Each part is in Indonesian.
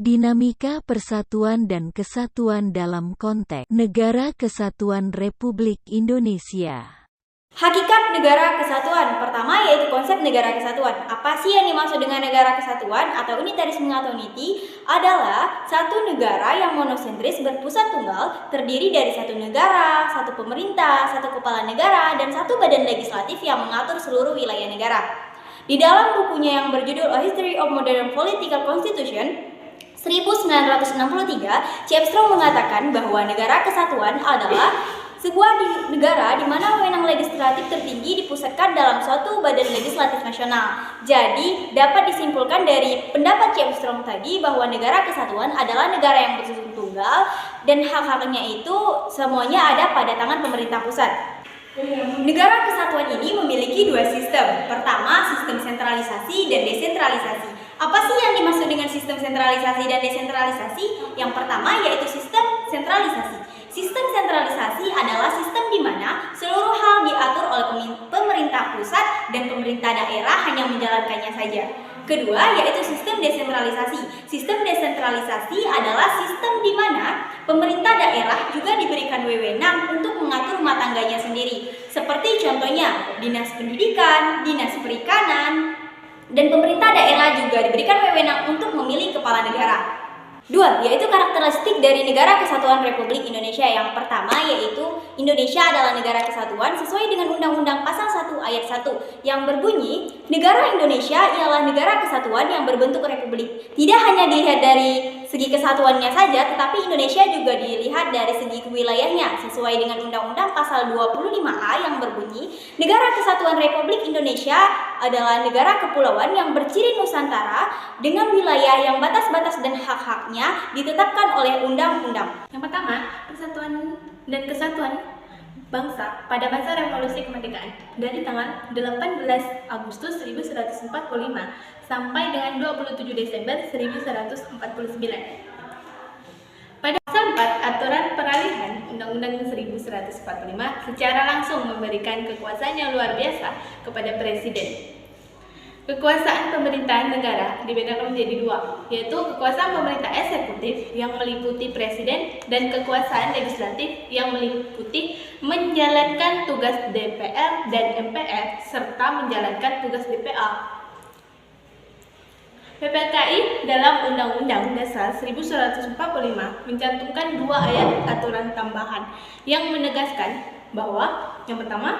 Dinamika persatuan dan kesatuan dalam konteks Negara Kesatuan Republik Indonesia. Hakikat negara kesatuan. Pertama yaitu konsep negara kesatuan. Apa sih yang dimaksud dengan negara kesatuan atau unitarisme atau unity? Adalah satu negara yang monosentris berpusat tunggal, terdiri dari satu negara, satu pemerintah, satu kepala negara, dan satu badan legislatif yang mengatur seluruh wilayah negara. Di dalam bukunya yang berjudul A History of Modern Political Constitution 1963, C. Armstrong mengatakan bahwa negara kesatuan adalah sebuah negara di mana wewenang legislatif tertinggi dipusatkan dalam suatu badan legislatif nasional. Jadi, dapat disimpulkan dari pendapat C. Armstrong tadi bahwa negara kesatuan adalah negara yang bersatu tunggal dan hak-haknya itu semuanya ada pada tangan pemerintah pusat. Negara kesatuan ini memiliki dua sistem. Pertama, sistem sentralisasi dan desentralisasi. Apa sih yang dimaksud dengan sistem sentralisasi dan desentralisasi? Yang pertama yaitu sistem sentralisasi. Sistem sentralisasi adalah sistem di mana seluruh hal diatur oleh pemerintah pusat dan pemerintah daerah hanya menjalankannya saja. Kedua yaitu sistem desentralisasi. Sistem desentralisasi adalah sistem di mana pemerintah daerah juga diberikan wewenang untuk mengatur rumah tangganya sendiri. Seperti contohnya dinas pendidikan, dinas perikanan, dan pemerintah daerah juga diberikan wewenang untuk memilih kepala negara. Dua, yaitu karakteristik dari Negara Kesatuan Republik Indonesia. Yang pertama yaitu Indonesia adalah negara kesatuan sesuai dengan Undang-Undang Pasal 1 Ayat 1 yang berbunyi, negara Indonesia ialah negara kesatuan yang berbentuk republik. Tidak hanya dilihat dari segi kesatuannya saja, tetapi Indonesia juga dilihat dari segi wilayahnya sesuai dengan Undang-Undang Pasal 25A yang berbunyi, negara kesatuan Republik Indonesia adalah negara kepulauan yang berciri Nusantara dengan wilayah yang batas-batas dan hak-haknya ditetapkan oleh undang-undang. Yang pertama, persatuan dan kesatuan bangsa pada masa revolusi kemerdekaan dari tanggal 18 Agustus 1145 sampai dengan 27 Desember 1149. Pada pasal 4 aturan peralihan Undang-Undang 1145 secara langsung memberikan kekuasaan yang luar biasa kepada Presiden. Kekuasaan pemerintahan negara dibedakan menjadi dua, yaitu kekuasaan pemerintah eksekutif yang meliputi presiden dan kekuasaan legislatif yang meliputi menjalankan tugas DPR dan MPR serta menjalankan tugas DPA. PPKI dalam Undang-Undang Dasar 1945 mencantumkan dua ayat aturan tambahan yang menegaskan bahwa yang pertama,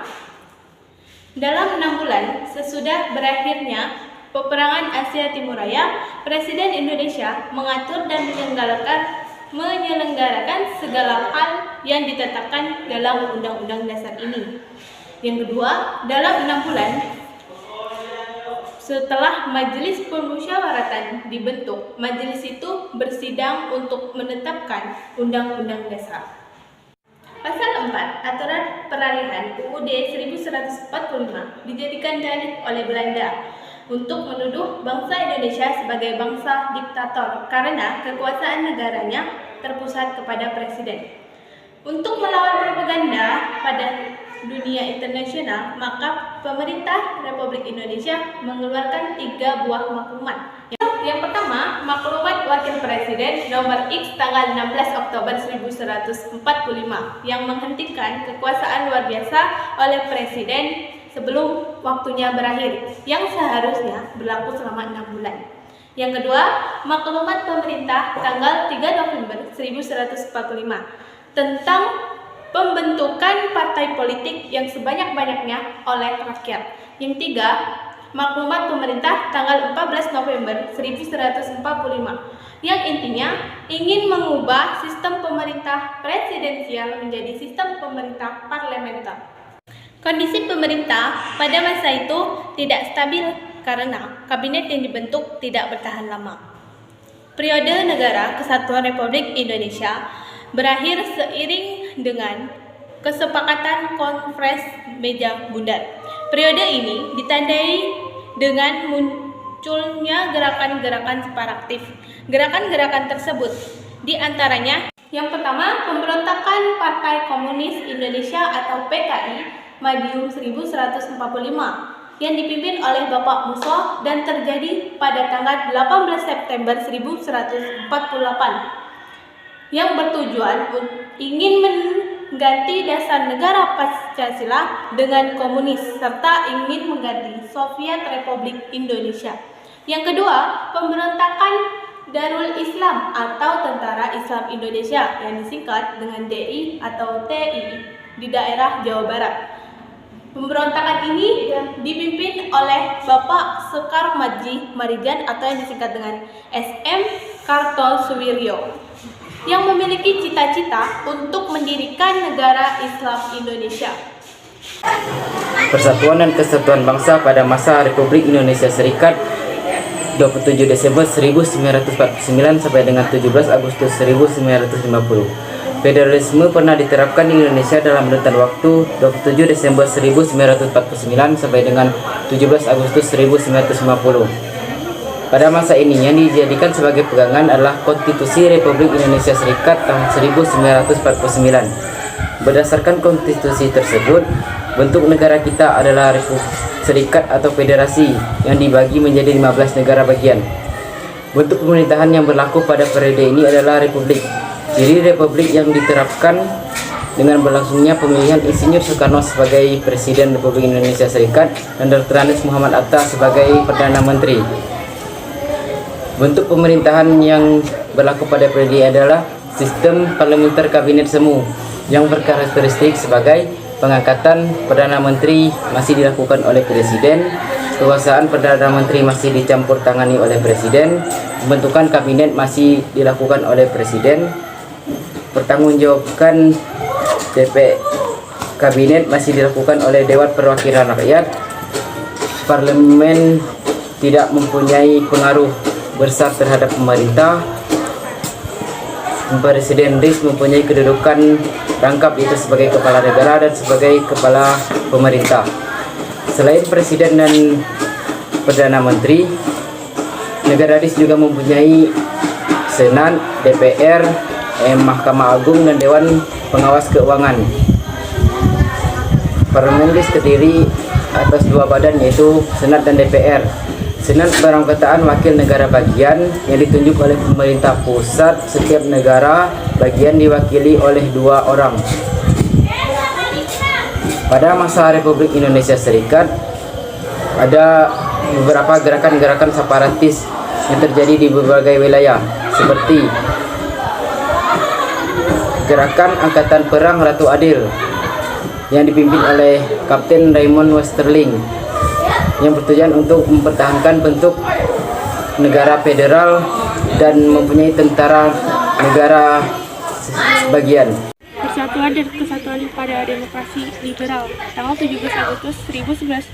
dalam 6 bulan sesudah berakhirnya peperangan Asia Timur Raya, Presiden Indonesia mengatur dan menyelenggarakan segala hal yang ditetapkan dalam Undang-Undang Dasar ini. Yang kedua, dalam 6 bulan setelah Majelis Permusyawaratan dibentuk, majelis itu bersidang untuk menetapkan Undang-Undang Dasar. Pasal 4 Aturan Peralihan UUD 1145 dijadikan dalih oleh Belanda untuk menuduh bangsa Indonesia sebagai bangsa diktator karena kekuasaan negaranya terpusat kepada presiden. Untuk melawan propaganda pada dunia internasional, maka pemerintah Republik Indonesia mengeluarkan 3 buah maklumat. Yang pertama, Maklumat Wakil Presiden nomor X tanggal 16 Oktober 1145 yang menghentikan kekuasaan luar biasa oleh Presiden sebelum waktunya berakhir, yang seharusnya berlaku selama 6 bulan. Yang kedua, Maklumat Pemerintah tanggal 3 November 1145 tentang pembentukan partai politik yang sebanyak-banyaknya oleh rakyat. Yang tiga, Maklumat Pemerintah tanggal 14 November 1145 yang intinya ingin mengubah sistem pemerintah presidensial menjadi sistem pemerintah parlementer. Kondisi pemerintah pada masa itu tidak stabil karena kabinet yang dibentuk tidak bertahan lama. Periode Negara Kesatuan Republik Indonesia berakhir seiring dengan kesepakatan Konferensi Meja Bundar. Periode ini ditandai dengan munculnya gerakan-gerakan separatif. Gerakan-gerakan tersebut diantaranya yang pertama, pemberontakan Partai Komunis Indonesia atau PKI Madiun 1145. yang dipimpin oleh Bapak Musa dan terjadi pada tanggal 18 September 1148 yang bertujuan ingin mengganti dasar negara Pancasila dengan komunis serta ingin mengganti Soviet Republik Indonesia. Yang kedua, pemberontakan Darul Islam atau Tentara Islam Indonesia yang disingkat dengan DI atau TI di daerah Jawa Barat. Pemberontakan ini dipimpin oleh Bapak Sekar Madji Marijan atau yang disingkat dengan SM Kartosuwiryo yang memiliki cita-cita untuk mendirikan negara Islam Indonesia. Persatuan dan Kesatuan Bangsa pada masa Republik Indonesia Serikat 27 Desember 1949 sampai dengan 17 Agustus 1950. Federalisme pernah diterapkan di Indonesia dalam rentan waktu 27 Desember 1949 sampai dengan 17 Agustus 1950. Pada masa ini yang dijadikan sebagai pegangan adalah Konstitusi Republik Indonesia Serikat tahun 1949. Berdasarkan konstitusi tersebut, bentuk negara kita adalah Republik Serikat atau federasi yang dibagi menjadi 15 negara bagian. Bentuk pemerintahan yang berlaku pada periode ini adalah republik. Jadi republik yang diterapkan dengan berlangsungnya pemilihan Insinyur Soekarno sebagai Presiden Republik Indonesia Serikat dan Dr. Andes Muhammad Atta sebagai Perdana Menteri. Bentuk pemerintahan yang berlaku pada periode ini adalah sistem parlementer kabinet semu yang berkarakteristik sebagai pengangkatan Perdana Menteri masih dilakukan oleh Presiden, kekuasaan Perdana Menteri masih dicampur tangani oleh Presiden, pembentukan kabinet masih dilakukan oleh Presiden, pertanggungjawabkan DP kabinet masih dilakukan oleh Dewan Perwakilan Rakyat. Parlemen tidak mempunyai pengaruh besar terhadap pemerintah. Presiden RIS mempunyai kedudukan rangkap yaitu sebagai kepala negara dan sebagai kepala pemerintah. Selain Presiden dan Perdana Menteri, negara RIS juga mempunyai Senat, DPR, Mahkamah Agung dan Dewan Pengawas Keuangan. Parlemen RIS terdiri atas dua badan yaitu Senat dan DPR. Senat beranggotaan wakil negara bagian yang ditunjuk oleh pemerintah pusat. Setiap negara bagian diwakili oleh 2 orang. Pada masa Republik Indonesia Serikat ada beberapa gerakan-gerakan separatis yang terjadi di berbagai wilayah seperti Gerakan Angkatan Perang Ratu Adil yang dipimpin oleh Kapten Raymond Westerling yang bertujuan untuk mempertahankan bentuk negara federal dan mempunyai tentara negara bagian. Persatuan dan Kesatuan pada Demokrasi Liberal tanggal 17 Agustus 1950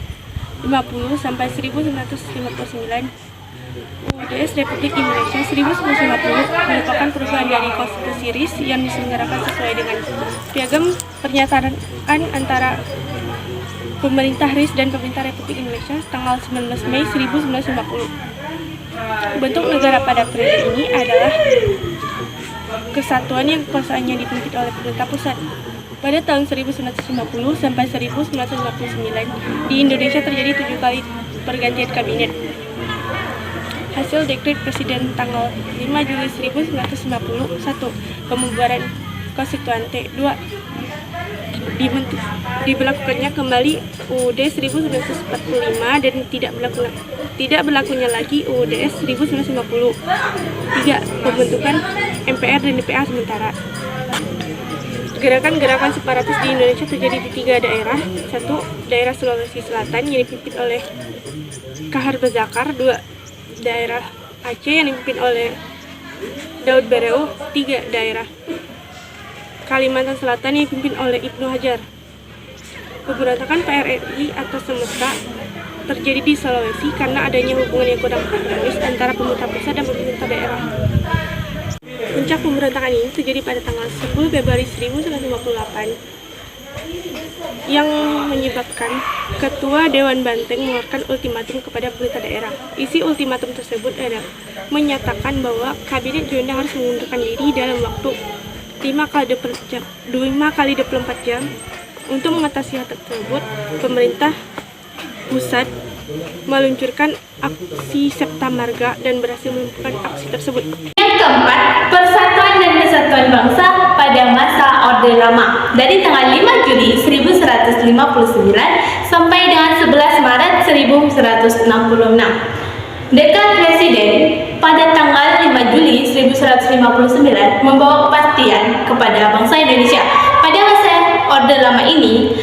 sampai 1959. UUDS Republik Indonesia 1950 merupakan perubahan dari konstitusi RIS yang diselenggarakan sesuai dengan piagam pernyataan antara pemerintah RIS dan pemerintah Republik Indonesia tanggal 19 Mei 1950. Bentuk negara pada periode ini adalah kesatuan yang kekuasaannya dipimpin oleh pemerintah pusat. Pada tahun 1950 sampai 1959, di Indonesia terjadi 7 kali pergantian kabinet. Hasil dekret Presiden tanggal 5 Juli 1951, pembubaran konstituante 2, diberlakukannya kembali UUD 1945 dan tidak berlakunya lagi UUD 1950. 3. Pembentukan MPR dan DPR sementara. Gerakan-gerakan separatis di Indonesia terjadi di 3 daerah. 1. Daerah Sulawesi Selatan yang dipimpin oleh Kahar Bazakar. 2. Daerah Aceh yang dipimpin oleh Daud Bereu. 3. Daerah Kalimantan Selatan yang dipimpin oleh Ibnu Hajar. Pemberontakan PRRI atau Semesta terjadi di Sulawesi karena adanya hubungan yang kurang harmonis antara pemerintah pusat dan pemerintah daerah. Puncak pemberontakan ini terjadi pada tanggal 10 Februari 1958 yang menyebabkan Ketua Dewan Banteng mengeluarkan ultimatum kepada pemerintah daerah. Isi ultimatum tersebut adalah menyatakan bahwa Kabinet Juanda harus mengundurkan diri dalam waktu 5 kali 24 jam. Untuk mengatasi hal tersebut, pemerintah pusat meluncurkan aksi Septa Marga dan berhasil melumpuhkan aksi tersebut. Yang keempat, Persatuan dan Kesatuan Bangsa pada masa Orde Lama dari tanggal 5 Juli 1159 sampai dengan 11 Maret 1166. Dekret Presiden pada tanggal 5 Juli 1159 membawa kepastian kepada bangsa Indonesia. Pada masa Orde Lama ini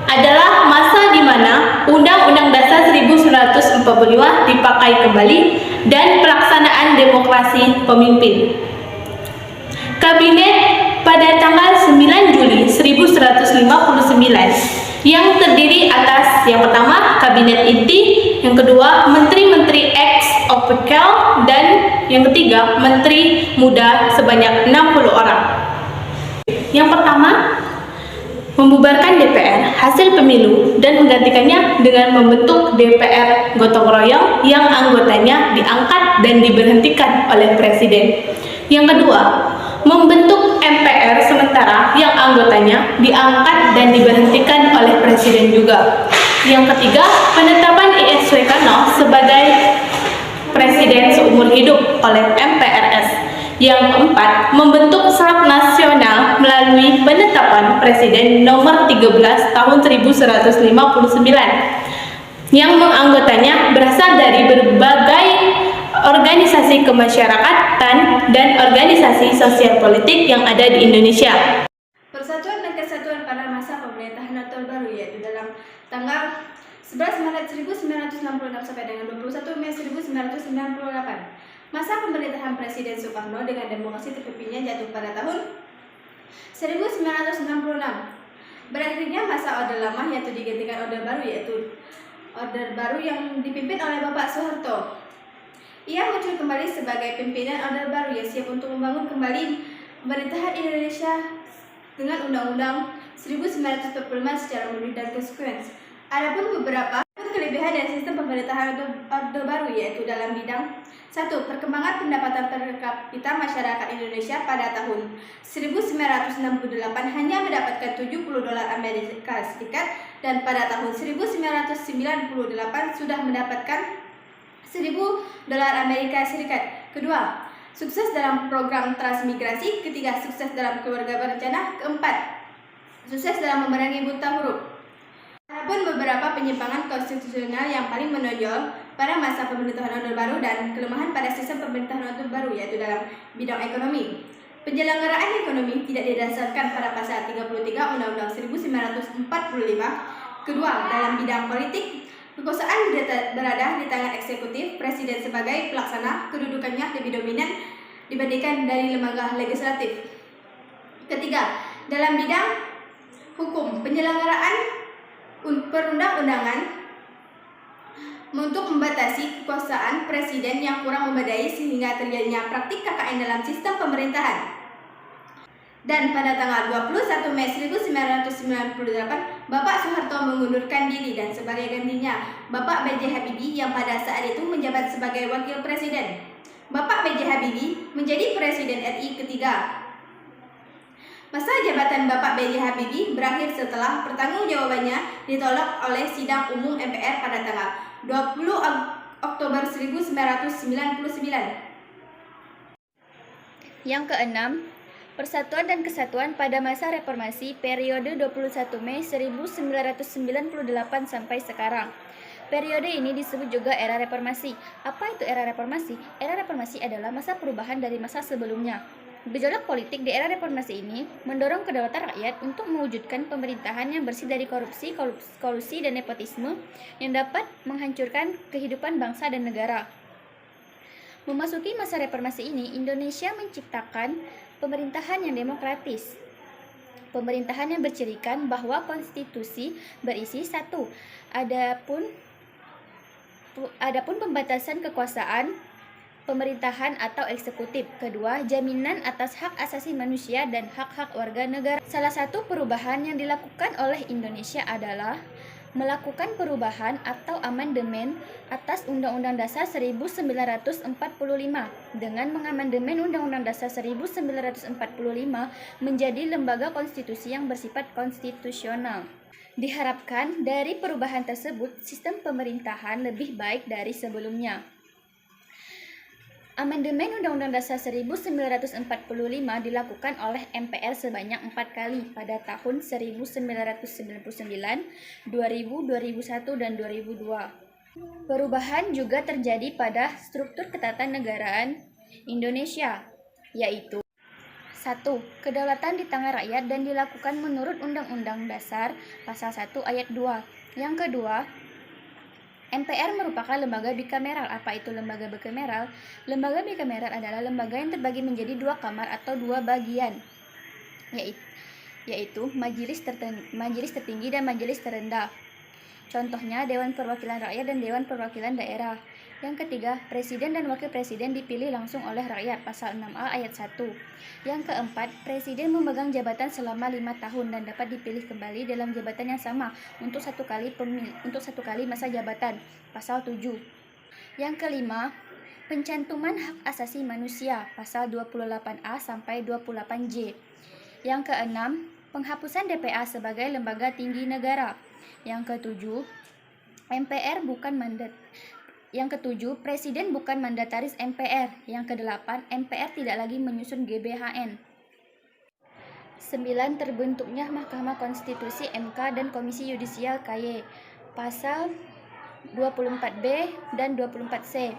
adalah masa di mana Undang-Undang Dasar 1945 dipakai kembali dan pelaksanaan demokrasi pemimpin. Kabinet pada tanggal 9 Juli 1159 yang terdiri atas yang pertama Kabinet Inti, yang kedua Menteri-Menteri ex officio, dan yang ketiga Menteri Muda sebanyak 60 orang. Yang pertama, membubarkan DPR hasil pemilu dan menggantikannya dengan membentuk DPR gotong royong yang anggotanya diangkat dan diberhentikan oleh Presiden. Yang kedua, membentuk MPR sementara yang anggotanya diangkat dan diberhentikan oleh Presiden juga. Yang ketiga, penetapan I.S. Soekarno sebagai Presiden seumur hidup oleh MPRS. Yang keempat, membentuk SAP nasional melalui penetapan Presiden nomor 13 tahun 1159 yang menganggotanya berasal dari berbagai organisasi kemasyarakatan dan organisasi sosial politik yang ada di Indonesia. Persatuan dan Kesatuan pada masa pemerintahan Orde Baru yaitu dalam tanggal 11 Maret 1966 sampai dengan 21 Mei 1998. Masa pemerintahan Presiden Soekarno dengan demokrasi terpimpinnya jatuh pada tahun 1966. Berakhirnya masa Orde Lama yaitu digantikan Orde Baru yaitu Orde Baru yang dipimpin oleh Bapak Soeharto. Ia muncul kembali sebagai pimpinan Orde Baru yang siap untuk membangun kembali pemerintahan Indonesia dengan Undang-Undang 1945 secara murni dan konsekuen. Adapun beberapa kelebihan dari sistem pemerintahan Orde Baru yaitu dalam bidang 1. Perkembangan pendapatan per kapita masyarakat Indonesia pada tahun 1968 hanya mendapatkan $70 Amerika Serikat dan pada tahun 1998 sudah mendapatkan $1.000 Amerika Serikat. Kedua, sukses dalam program transmigrasi. Ketiga, sukses dalam keluarga berencana. Keempat, sukses dalam memerangi buta huruf. Adapun beberapa penyimpangan konstitusional yang paling menonjol pada masa pemerintahan Orde Baru dan kelemahan pada sistem pemerintahan Orde Baru yaitu dalam bidang ekonomi. Penyelenggaraan ekonomi tidak didasarkan pada pasal 33 Undang-Undang 1945. Kedua, dalam bidang politik, kekuasaan berada di tangan eksekutif, presiden sebagai pelaksana, kedudukannya lebih dominan dibandingkan dari lembaga legislatif. Ketiga, dalam bidang hukum, penyelenggaraan perundang-undangan untuk membatasi kekuasaan presiden yang kurang memadai sehingga terjadinya praktik KKN dalam sistem pemerintahan. Dan pada tanggal 21 Mei 1998, Bapak Soeharto mengundurkan diri dan sebagai gantinya Bapak B.J. Habibie yang pada saat itu menjabat sebagai wakil presiden. Bapak B.J. Habibie menjadi presiden RI ketiga. Masa jabatan Bapak B.J. Habibie berakhir setelah pertanggungjawabannya ditolak oleh Sidang Umum MPR pada tanggal 20 Oktober 1999. Yang keenam, Persatuan dan Kesatuan pada masa Reformasi periode 21 Mei 1998 sampai sekarang. Periode ini disebut juga era reformasi. Apa itu era reformasi? Era reformasi adalah masa perubahan dari masa sebelumnya. Gejolak politik di era reformasi ini mendorong kedaulatan rakyat untuk mewujudkan pemerintahan yang bersih dari korupsi, kolusi, dan nepotisme yang dapat menghancurkan kehidupan bangsa dan negara. Memasuki masa reformasi ini, Indonesia menciptakan pemerintahan yang demokratis. Pemerintahan yang bercirikan bahwa konstitusi berisi 1. Adapun pembatasan kekuasaan pemerintahan atau eksekutif. Kedua, jaminan atas hak asasi manusia dan hak-hak warga negara. Salah satu perubahan yang dilakukan oleh Indonesia adalah melakukan perubahan atau amandemen atas Undang-Undang Dasar 1945 dengan mengamandemen Undang-Undang Dasar 1945 menjadi lembaga konstitusi yang bersifat konstitusional. Diharapkan dari perubahan tersebut, sistem pemerintahan lebih baik dari sebelumnya. Amandemen Undang-Undang Dasar 1945 dilakukan oleh MPR sebanyak 4 kali pada tahun 1999, 2000, 2001, dan 2002. Perubahan juga terjadi pada struktur ketatanegaraan Indonesia, yaitu 1. Kedaulatan di tangan rakyat dan dilakukan menurut Undang-Undang Dasar Pasal 1 Ayat 2. Yang kedua, MPR merupakan lembaga bikameral. Apa itu lembaga bikameral? Lembaga bikameral adalah lembaga yang terbagi menjadi 2 kamar atau 2 bagian, yaitu majelis tertinggi dan majelis terendah. Contohnya Dewan Perwakilan Rakyat dan Dewan Perwakilan Daerah. Yang ketiga, Presiden dan Wakil Presiden dipilih langsung oleh rakyat, Pasal 6A Ayat 1. Yang keempat, Presiden memegang jabatan selama 5 tahun dan dapat dipilih kembali dalam jabatan yang sama untuk satu kali masa jabatan, Pasal 7. Yang kelima, pencantuman hak asasi manusia, Pasal 28A sampai 28J. Yang keenam, penghapusan DPA sebagai lembaga tinggi negara. Yang ketujuh, Presiden bukan mandataris MPR. Yang kedelapan, MPR tidak lagi menyusun GBHN. 9. Terbentuknya Mahkamah Konstitusi MK dan Komisi Yudisial KY, Pasal 24B dan 24C.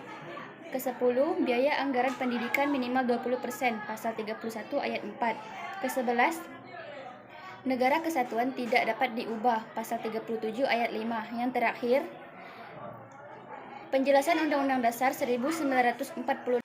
Ke-10, biaya anggaran pendidikan minimal 20%, Pasal 31 Ayat 4. Ke-11, negara kesatuan tidak dapat diubah, Pasal 37 Ayat 5. Yang terakhir, penjelasan Undang-Undang Dasar 1945